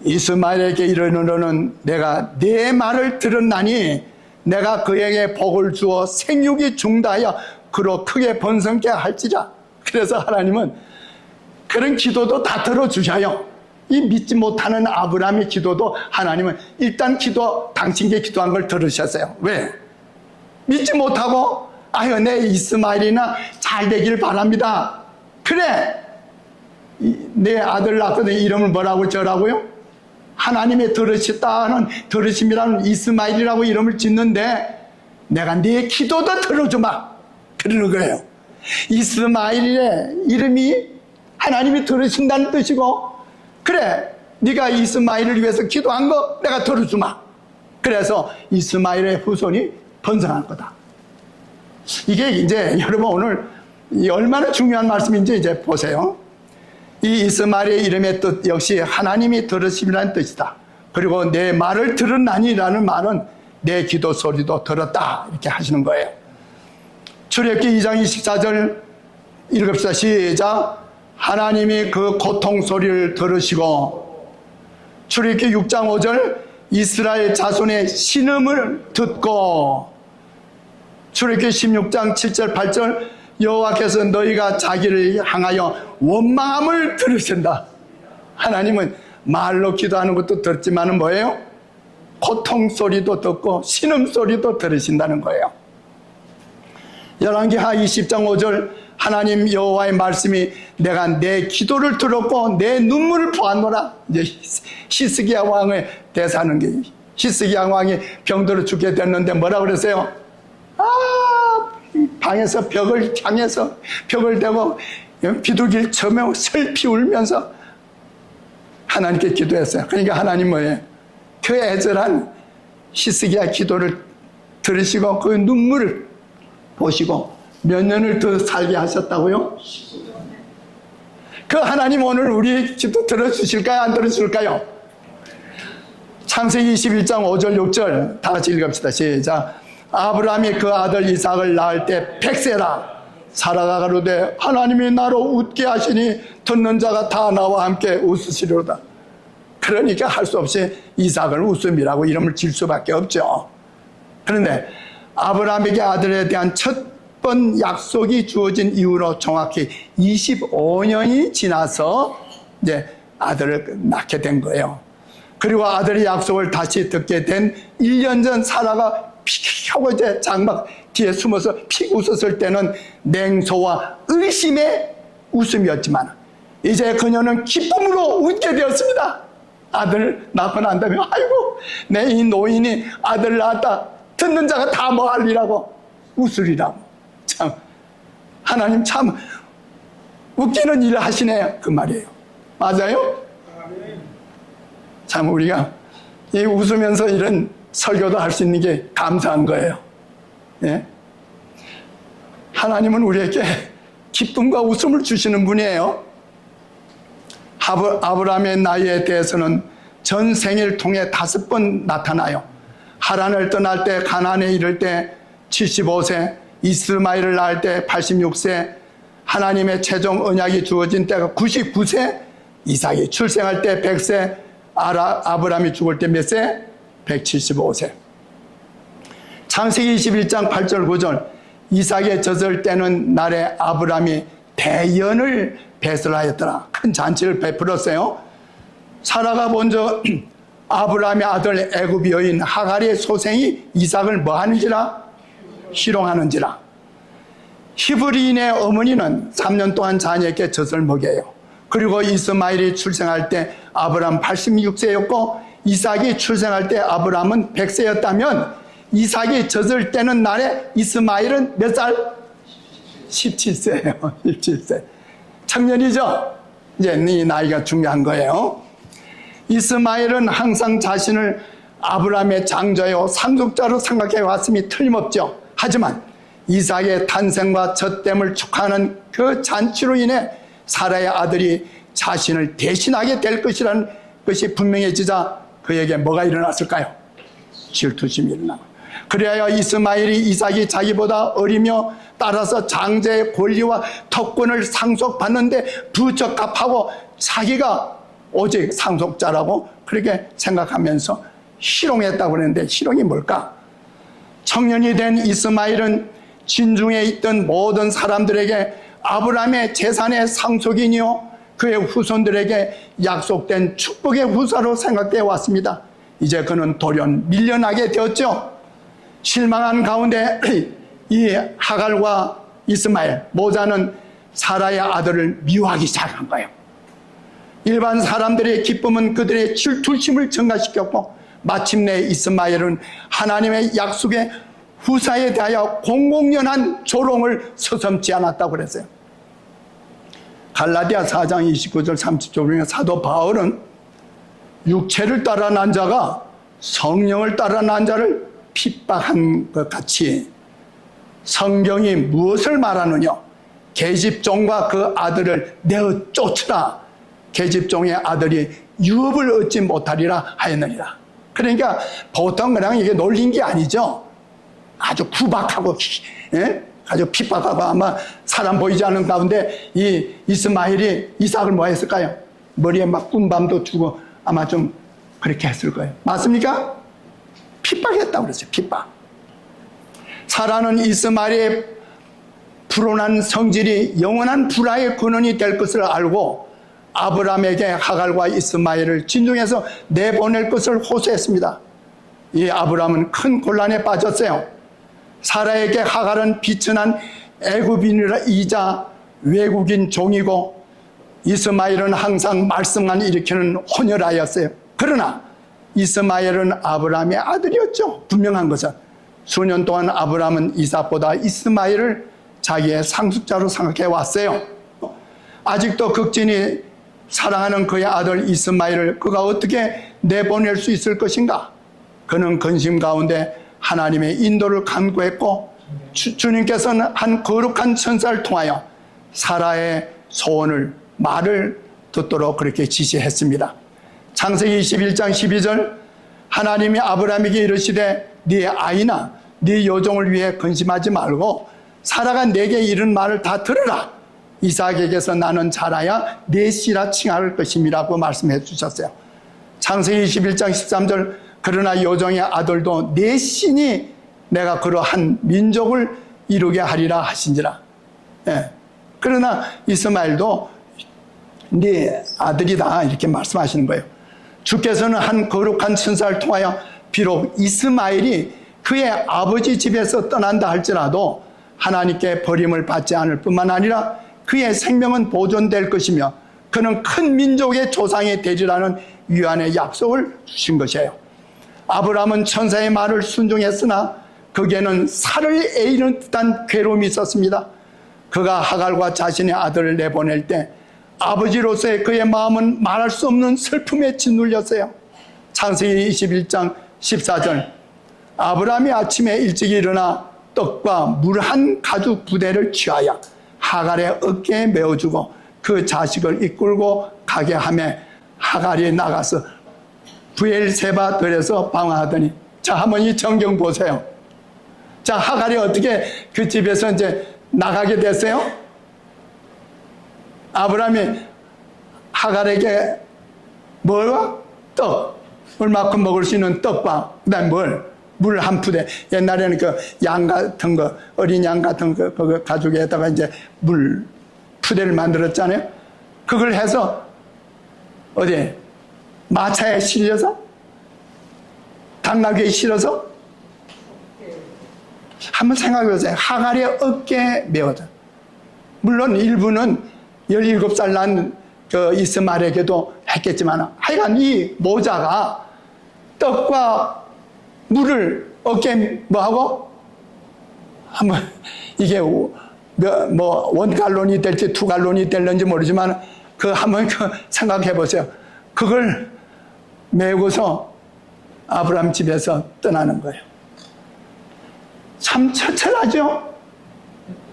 이스마엘에게 이르노는 내가 네 말을 들었나니 내가 그에게 복을 주어 생육이 중다하여 그로 크게 번성케 할지라. 그래서 하나님은 그런 기도도 다 들어주셔요. 이 믿지 못하는 아브라함의 기도도 하나님은 일단 당신께 기도한 걸 들으셨어요. 왜? 믿지 못하고 아유 내 이스마엘이나 잘 되길 바랍니다. 그래 내 아들 낳거든 이름을 뭐라고 지으라고요? 하나님의 들으심이라는 이스마엘이라고 이름을 짓는데 내가 네 기도도 들어주마 그러는 거예요. 이스마엘의 이름이 하나님이 들으신다는 뜻이고 그래 네가 이스마엘을 위해서 기도한 거 내가 들어주마. 그래서 이스마엘의 후손이 번성할 거다. 이게 이제 여러분 오늘 얼마나 중요한 말씀인지 이제 보세요. 이 이스마엘의 이름의 뜻 역시 하나님이 들으심이라는 뜻이다. 그리고 내 말을 들었나니라는 말은 내 기도 소리도 들었다 이렇게 하시는 거예요. 출애굽기 2장 24절 읽읍시다. 시작. 하나님이 그 고통 소리를 들으시고 출애굽기 6장 5절 이스라엘 자손의 신음을 듣고 출애굽기 16장 7절 8절 여호와께서 너희가 자기를 향하여 원망함을 들으신다. 하나님은 말로 기도하는 것도 듣지만은 뭐예요? 고통 소리도 듣고 신음 소리도 들으신다는 거예요. 열왕기하 20장 5절 하나님 여호와의 말씀이 내가 내 기도를 들었고 내 눈물을 보았노라. 이제 히스기야 왕의 대사하는 게 히스기야 왕이 병들어 죽게 됐는데 뭐라 그랬어요? 방에서 벽을 향해서 벽을 대고 비둘기를 쳐매고 슬피 울면서 하나님께 기도했어요. 그러니까 하나님 뭐예요? 그 애절한 히스기야 기도를 들으시고 그 눈물을 보시고 몇 년을 더 살게 하셨다고요? 그 하나님 오늘 우리 기도 들어주실까요? 안 들어주실까요? 창세기 21장 5절 6절 다 같이 읽읍시다. 시작. 아브라함이 그 아들 이삭을 낳을 때 100세라. 사라가 가로되 하나님이 나로 웃게 하시니 듣는 자가 다 나와 함께 웃으시리로다. 그러니까 할 수 없이 이삭을 웃음이라고 이름을 질 수밖에 없죠. 그런데 아브라함에게 아들에 대한 첫 번 약속이 주어진 이후로 정확히 25년이 지나서 이제 아들을 낳게 된 거예요. 그리고 아들의 약속을 다시 듣게 된 1년 전 사라가 픽 하고 이제 장막 뒤에 숨어서 픽 웃었을 때는 냉소와 의심의 웃음이었지만 이제 그녀는 기쁨으로 웃게 되었습니다. 아들 낳고 난 다음에 아이고 내 이 노인이 아들을 낳았다. 듣는 자가 다 뭐 할리라고 웃으리라고. 참 하나님 참 웃기는 일을 하시네 그 말이에요. 맞아요? 참 우리가 이 웃으면서 이런 설교도 할 수 있는 게 감사한 거예요. 예? 하나님은 우리에게 기쁨과 웃음을 주시는 분이에요. 아브라함의 나이에 대해서는 전 생애를 통해 5번 나타나요. 하란을 떠날 때, 가나안에 이를 때 75세, 이스마엘을 낳을 때 86세, 하나님의 최종 언약이 주어진 때가 99세, 이삭이 출생할 때 100세, 아브라함이 죽을 때 몇 세? 175세. 창세기 21장 8절 9절 이삭의 젖을 떼는 날에 아브라함이 대연을 배설하였더라. 큰 잔치를 베풀었어요. 사라가 먼저 아브라함의 아들 애굽 여인 하갈의 소생이 이삭을 뭐 하는지라? 희롱하는지라. 히브리인의 어머니는 3년 동안 자녀에게 젖을 먹여요. 그리고 이스마엘이 출생할 때 아브라함 86세였고 이삭이 출생할 때 아브라함은 100세였다면 이삭이 젖을 떼는 날에 이스마엘은 몇 살? 17세예요. 17세. 청년이죠? 이제 이 나이가 중요한 거예요. 이스마엘은 항상 자신을 아브라함의 장자요 상속자로 생각해 왔음이 틀림없죠. 하지만 이삭의 탄생과 젖됨을 축하하는 그 잔치로 인해 사라의 아들이 자신을 대신하게 될 것이라는 것이 분명해지자 그에게 뭐가 일어났을까요? 질투심이 일어나. 그리하여 이스마엘이 이삭이 자기보다 어리며 따라서 장자의 권리와特권을 상속받는데 부적합하고 자기가 오직 상속자라고 그렇게 생각하면서 희롱했다고 그랬는데, 희롱이 뭘까? 청년이 된 이스마엘은 진중에 있던 모든 사람들에게 아브라함의 재산의 상속인이요 그의 후손들에게 약속된 축복의 후사로 생각되어 왔습니다. 이제 그는 돌연 밀려나게 되었죠. 실망한 가운데 이 하갈과 이스마엘 모자는 사라의 아들을 미워하기 시작한 거예요. 일반 사람들의 기쁨은 그들의 질투심을 증가시켰고, 마침내 이스마엘은 하나님의 약속의 후사에 대하여 공공연한 조롱을 서슴지 않았다고 그랬어요. 갈라디아 4장 29절 30절 보면 사도 바울은 육체를 따라 난 자가 성령을 따라 난 자를 핍박한 것 같이 성경이 무엇을 말하느냐? 계집종과 그 아들을 내어 쫓으라. 계집종의 아들이 유업을 얻지 못하리라 하였느니라. 그러니까 보통 그냥 이게 놀린 게 아니죠. 아주 구박하고, 예? 아주 핍박하고, 아마 사람 보이지 않는 가운데 이 이스마엘이 이삭을 뭐 했을까요? 머리에 막 꾼밤도 주고 아마 좀 그렇게 했을 거예요. 맞습니까? 핍박했다고 그랬어요. 핍박. 사라는 이스마엘의 불온한 성질이 영원한 불화의 근원이 될 것을 알고 아브라함에게 하갈과 이스마엘을 진중에서 내보낼 것을 호소했습니다. 이 아브라함은 큰 곤란에 빠졌어요. 사라에게 하갈은 비천한 애굽인이자 외국인 종이고, 이스마엘은 항상 말썽만 일으키는 혼혈아였어요. 그러나 이스마엘은 아브라함의 아들이었죠. 분명한 것은 수년 동안 아브라함은 이삭보다 이스마엘을 자기의 상속자로 생각해 왔어요. 아직도 극진히 사랑하는 그의 아들 이스마엘을 그가 어떻게 내보낼 수 있을 것인가? 그는 근심 가운데 하나님의 인도를 간구했고, 주님께서는 한 거룩한 천사를 통하여 사라의 소원을, 말을 듣도록 그렇게 지시했습니다. 창세기 21장 12절, 하나님이 아브라함에게 이르시되 네 아이나 네 여종을 위해 근심하지 말고 사라가 내게 이른 말을 다 들으라. 이삭에게서 나는 자라야 내 씨라 칭할 것임이라고 말씀해 주셨어요. 창세기 21장 13절, 그러나 여종의 아들도 내 씨니 내가 그러한 민족을 이루게 하리라 하신지라. 예. 그러나 이스마엘도 네 아들이다 이렇게 말씀하시는 거예요. 주께서는 한 거룩한 천사를 통하여 비록 이스마엘이 그의 아버지 집에서 떠난다 할지라도 하나님께 버림을 받지 않을 뿐만 아니라 그의 생명은 보존될 것이며 그는 큰 민족의 조상이 되리라는 위안의 약속을 주신 것이에요. 아브라함은 천사의 말을 순종했으나 거기에는 살을 에이는 듯한 괴로움이 있었습니다. 그가 하갈과 자신의 아들을 내보낼 때 아버지로서의 그의 마음은 말할 수 없는 슬픔에 짓눌렸어요. 창세기 21장 14절, 아브라함이 아침에 일찍 일어나 떡과 물 한 가죽 부대를 취하여 하갈의 어깨에 메어주고 그 자식을 이끌고 가게 하며 하갈이 나가서 브엘세바 들에서 방황하더니, 자, 한번 이 전경 보세요. 자, 하갈이 어떻게 그 집에서 이제 나가게 됐어요? 아브라함이 하갈에게 뭘와? 떡, 얼마큼 먹을 수 있는 떡과 그다음 물 한 푸대. 옛날에는 그 양 같은 거, 어린 양 같은 거, 그 가죽에다가 이제 물 푸대를 만들었잖아요. 그걸 해서 어디 마차에 실려서 당나귀에 실어서 한번 생각해 보세요. 하갈의 어깨에 메어져. 물론 일부는 17살 난 그 이스마엘에게도 했겠지만 하여간 이 모자가 떡과 물을 어깨에 뭐하고 한번 이게 뭐 1갈론이 될지 2갈론이 될는지 모르지만 그 한번 생각해 보세요. 그걸 메고서 아브라함 집에서 떠나는 거예요. 참 처참하죠?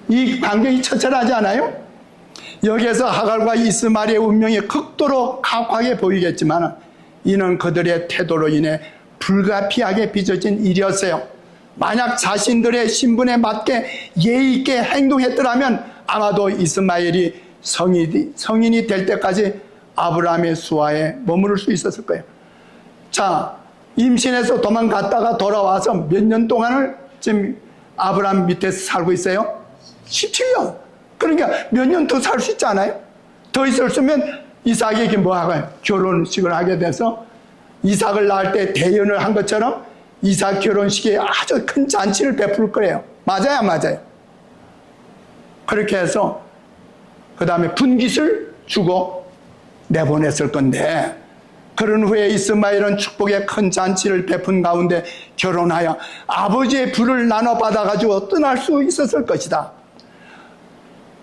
이 광경이 처절하지 않아요? 여기에서 하갈과 이스마엘의 운명이 극도로 가혹하게 보이겠지만 이는 그들의 태도로 인해 불가피하게 빚어진 일이었어요. 만약 자신들의 신분에 맞게 예의 있게 행동했더라면 아마도 이스마엘이 성인이 될 때까지 아브라함의 수하에 머무를 수 있었을 거예요. 자, 임신해서 도망갔다가 돌아와서 몇 년 동안을 지금 아브라함 밑에서 살고 있어요? 17년. 그러니까 몇 년 더 살 수 있지 않아요? 더 있었으면 이삭에게 뭐 하고요? 결혼식을 하게 돼서 이삭을 낳을 때 대연을 한 것처럼 이삭 결혼식에 아주 큰 잔치를 베풀 거예요. 맞아요, 안 맞아요? 그렇게 해서 그 다음에 분깃을 주고 내보냈을 건데, 그런 후에 이스마엘은 축복의 큰 잔치를 베푼 가운데 결혼하여 아버지의 부를 나눠 받아가지고 떠날 수 있었을 것이다.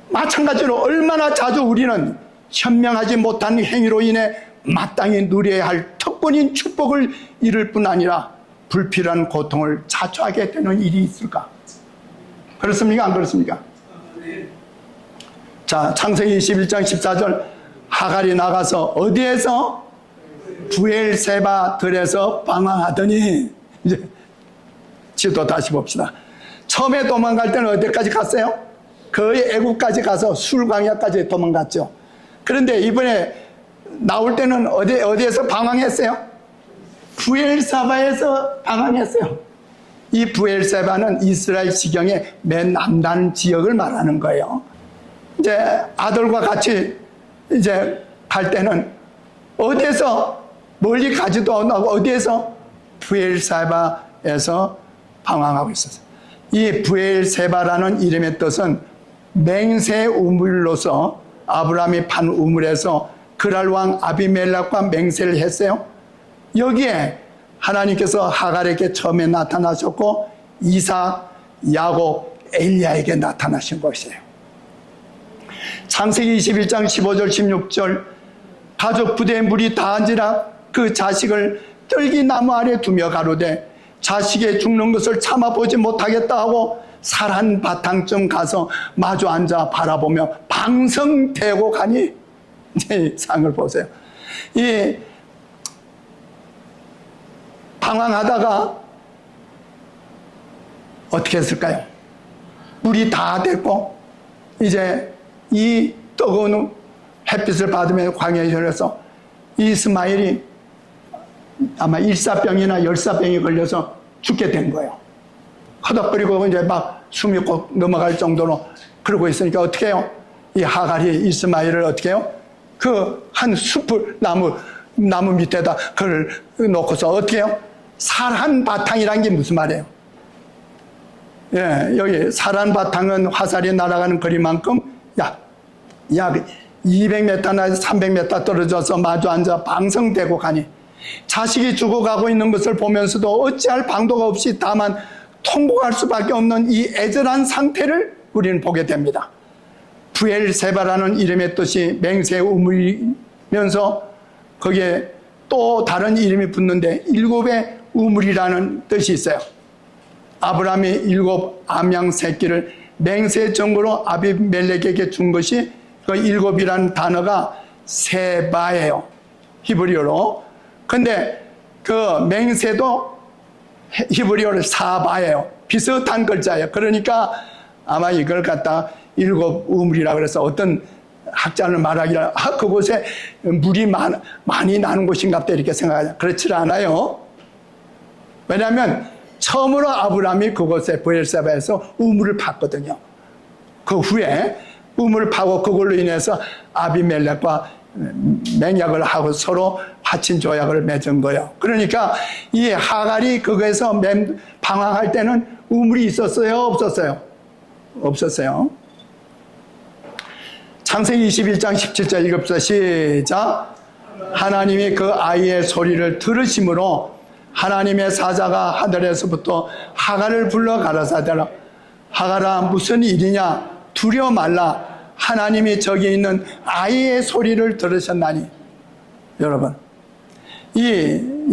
마찬가지로 얼마나 자주 우리는 현명하지 못한 행위로 인해 마땅히 누려야 할 특권인 축복을 잃을 뿐 아니라 불필요한 고통을 자초하게 되는 일이 있을까? 그렇습니까? 안 그렇습니까? 자, 창세기 21장 14절, 하갈이 나가서 어디에서? 부엘세바 들에서 방황하더니, 이제 지도 다시 봅시다. 처음에 도망갈 때는 어디까지 갔어요? 거의 애국까지 가서 술광야까지 도망갔죠. 그런데 이번에 나올 때는 어디에서 방황했어요? 부엘세바에서 방황했어요. 이 부엘세바는 이스라엘 지경의 맨 남단 지역을 말하는 거예요. 이제 아들과 같이 이제 갈 때는 어디에서 멀리 가지도 않고 어디에서? 부엘세바에서 방황하고 있었어요. 이 부엘세바라는 이름의 뜻은 맹세 우물로서 아브라함이 판 우물에서 그랄 왕 아비멜렉과 맹세를 했어요. 여기에 하나님께서 하갈에게 처음에 나타나셨고 이삭, 야곱, 엘리야에게 나타나신 것이에요. 창세기 21장 15절 16절, 가족 부대에 물이 다한지라 그 자식을 떨기나무 아래 두며 가로되 자식의 죽는 것을 참아보지 못하겠다 하고 살 한 바탕쯤 가서 마주 앉아 바라보며 방성대고 가니, 이 상을 보세요. 이 방황하다가 어떻게 했을까요? 물이 다 됐고 이제 이 뜨거운 햇빛을 받으며 광야에 들어서 이스마엘이 아마 일사병이나 열사병이 걸려서 죽게 된 거예요. 허덕거리고 이제 막 숨이 꼭 넘어갈 정도로 그러고 있으니까 어떻게 해요? 이 하갈이 이스마엘을 어떻게 해요? 그 한 숲을 나무 밑에다 그걸 놓고서 어떻게 해요? 살 한 바탕이란 게 무슨 말이에요? 예, 여기 살 한 바탕은 화살이 날아가는 거리만큼 약 200m나 300m 떨어져서 마주 앉아 방성대고 가니 자식이 죽어가고 있는 것을 보면서도 어찌할 방도가 없이 다만 통곡할 수밖에 없는 이 애절한 상태를 우리는 보게 됩니다. 부엘세바라는 이름의 뜻이 맹세 우물이면서 거기에 또 다른 이름이 붙는데 일곱의 우물이라는 뜻이 있어요. 아브라함이 7 암양 새끼를 맹세 정보로 아비멜렉에게 준 것이 그 7이라는 단어가 세바예요. 히브리어로. 근데 그 맹세도 히브리어로 사바예요. 비슷한 글자예요. 그러니까 아마 이걸 갖다 7 우물이라 그래서 어떤 학자는 말하기를 그곳에 물이 많이 나는 곳인가 보다 이렇게 생각하죠. 그렇지 않아요. 왜냐하면 처음으로 아브라함이 그곳에 부엘세바에서 우물을 팠거든요. 그 후에 우물을 파고 그걸로 인해서 아비멜렉과 맹약을 하고 서로 화친 조약을 맺은 거예요. 그러니까 이 하갈이 거기에서 방황할 때는 우물이 있었어요? 없었어요? 없었어요. 창세기 21장 17절 읽읍시다. 시작. 하나님이 그 아이의 소리를 들으심으로 하나님의 사자가 하늘에서부터 하갈을 불러 가라사대라. 하갈아 무슨 일이냐? 두려워 말라. 하나님이 저기 있는 아이의 소리를 들으셨나니. 여러분,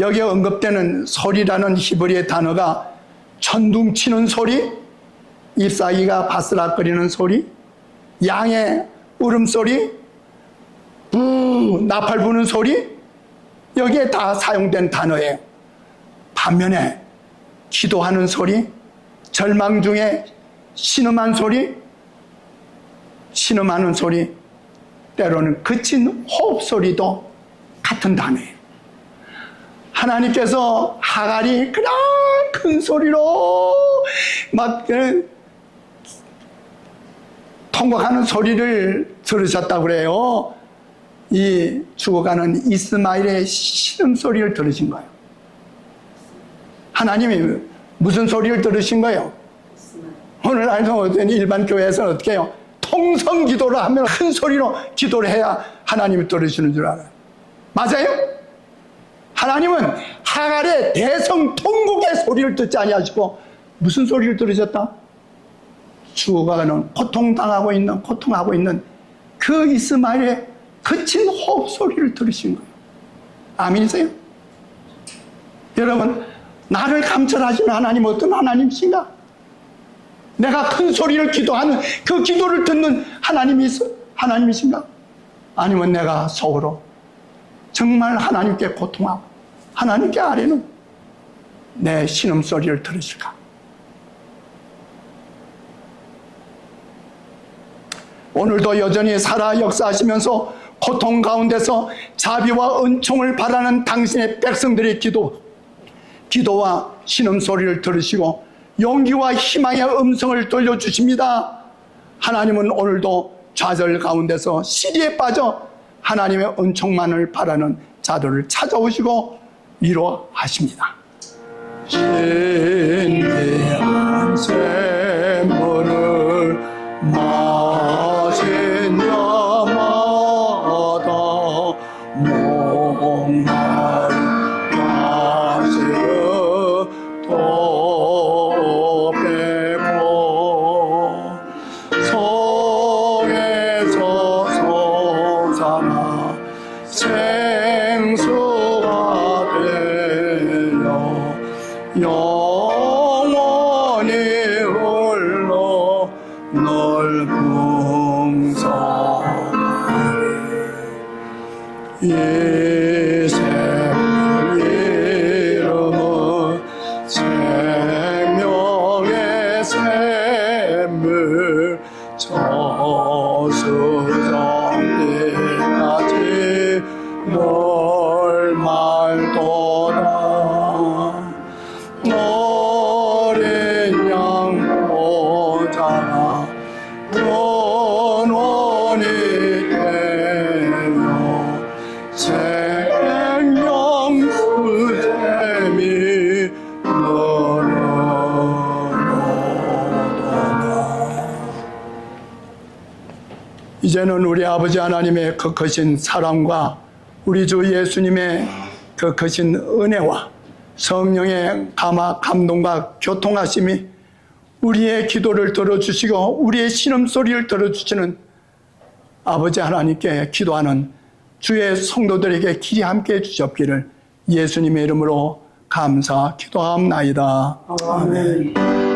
여기에 언급되는 소리라는 히브리의 단어가 천둥 치는 소리, 잎사귀가 바스락거리는 소리, 양의 울음소리, 나팔 부는 소리, 여기에 다 사용된 단어예요. 반면에 기도하는 소리, 절망 중에 신음한 소리, 신음하는 소리, 때로는 그친 호흡 소리도 같은 단어예요. 하나님께서 하갈이 그냥 큰 소리로 막 통곡하는 소리를 들으셨다고 그래요. 이 죽어가는 이스마엘의 신음소리를 들으신 거예요. 하나님이 무슨 소리를 들으신 거예요? 오늘 알던 일반 교회에서는 어떻게 해요? 통성 기도를 하면 큰 소리로 기도를 해야 하나님이 들으시는 줄 알아요. 맞아요? 하나님은 하갈의 대성 통곡의 소리를 듣지 아니하시고 무슨 소리를 들으셨다? 죽어가는 고통하고 있는 그 이스마엘의 거친 호흡 소리를 들으신 거예요. 아멘이세요? 여러분, 나를 감찰하시는 하나님 어떤 하나님이신가? 내가 큰 소리를 기도하는 그 기도를 듣는 하나님이신가? 아니면 내가 속으로 정말 하나님께 고통하고 하나님께 아뢰는 내 신음소리를 들으실까? 오늘도 여전히 살아 역사하시면서 고통 가운데서 자비와 은총을 바라는 당신의 백성들의 기도와 신음소리를 들으시고 용기와 희망의 음성을 들려주십니다. 하나님은 오늘도 좌절 가운데서 시리에 빠져 하나님의 은총만을 바라는 자들을 찾아오시고 위로하십니다. 신비한 샘물을 마신 자마다 목마른 가시를 더 빼고 성에서 솟아나 생수가 되어 영원히 흘러 넓은 이 샘물 이름은 생명의 샘물 저수정비까지 널 말도다. 어린 양 보자라 원원이 되어 생명 수샘이 너로도다. 이제는 우리 아버지 하나님의 그 크신 사랑과 우리 주 예수님의 그 크신 은혜와 성령의 감동과 교통하심이 우리의 기도를 들어주시고 우리의 신음소리를 들어주시는 아버지 하나님께 기도하는 주의 성도들에게 길이 함께해 주시옵기를 예수님의 이름으로 감사 기도하옵나이다. 아멘.